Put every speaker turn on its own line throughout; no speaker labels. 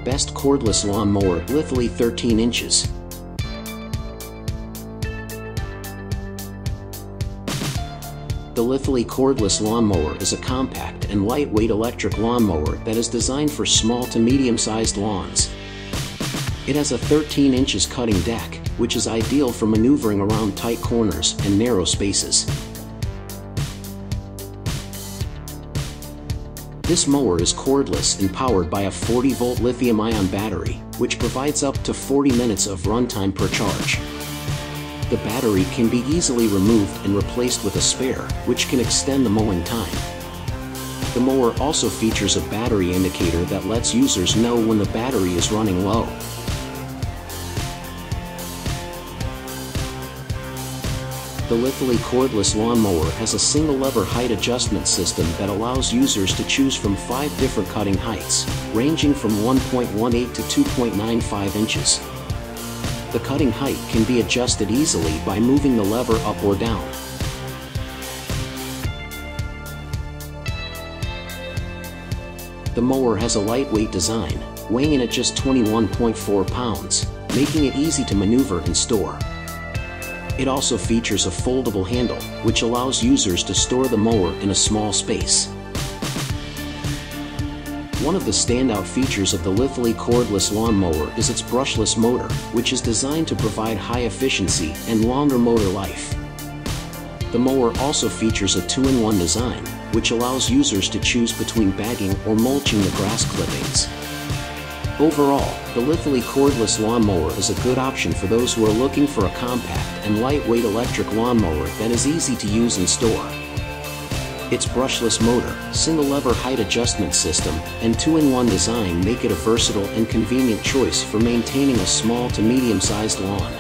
best cordless lawn mower, Litheli 13 inches. The Litheli Cordless Lawn Mower is a compact and lightweight electric lawnmower that is designed for small to medium-sized lawns. It has a 13 inches cutting deck, which is ideal for maneuvering around tight corners and narrow spaces. This mower is cordless and powered by a 40-volt lithium-ion battery, which provides up to 40 minutes of runtime per charge. The battery can be easily removed and replaced with a spare, which can extend the mowing time. The mower also features a battery indicator that lets users know when the battery is running low. The Litheli Cordless Lawn Mower has a single-lever height adjustment system that allows users to choose from 5 different cutting heights, ranging from 1.18 to 2.95 inches. The cutting height can be adjusted easily by moving the lever up or down. The mower has a lightweight design, weighing in at just 21.4 pounds, making it easy to maneuver and store. It also features a foldable handle, which allows users to store the mower in a small space. One of the standout features of the Litheli Cordless Lawn Mower is its brushless motor, which is designed to provide high efficiency and longer motor life. The mower also features a 2-in-1 design, which allows users to choose between bagging or mulching the grass clippings. Overall, the Litheli Cordless Lawn Mower is a good option for those who are looking for a compact and lightweight electric lawnmower that is easy to use and store. Its brushless motor, single-lever height adjustment system, and 2-in-1 design make it a versatile and convenient choice for maintaining a small to medium-sized lawn.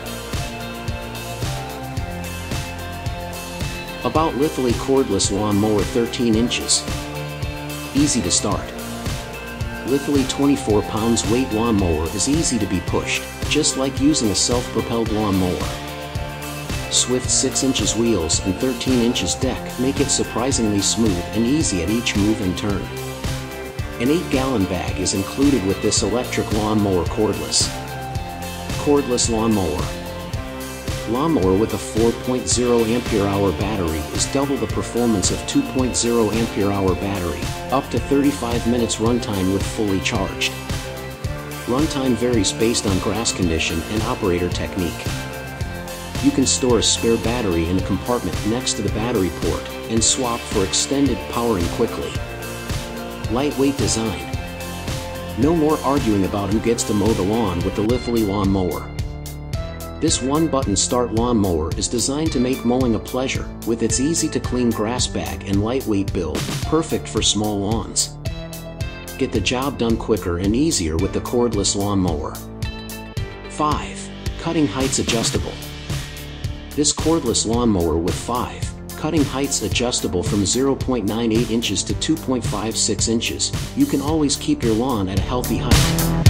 About Litheli Cordless Lawn Mower 13 inches. Easy to start. Litheli 24 pounds weight lawnmower is easy to be pushed, just like using a self-propelled lawnmower. Swift 6 inches wheels and 13 inches deck make it surprisingly smooth and easy at each move and turn. An 8-gallon bag is included with this electric lawnmower cordless. Cordless lawnmower. Lawnmower with a 4.0 ampere-hour battery is double the performance of 2.0 ampere-hour battery, up to 35 minutes runtime with fully charged. Runtime varies based on grass condition and operator technique. You can store a spare battery in a compartment next to the battery port and swap for extended powering quickly. Lightweight design. No more arguing about who gets to mow the lawn with the Litheli Lawn Mower. This one-button start lawnmower is designed to make mowing a pleasure, with its easy-to-clean grass bag and lightweight build, perfect for small lawns. Get the job done quicker and easier with the cordless lawnmower. 5. Cutting heights adjustable. This cordless lawnmower with 5 cutting heights adjustable from 0.98 inches to 2.56 inches, you can always keep your lawn at a healthy height.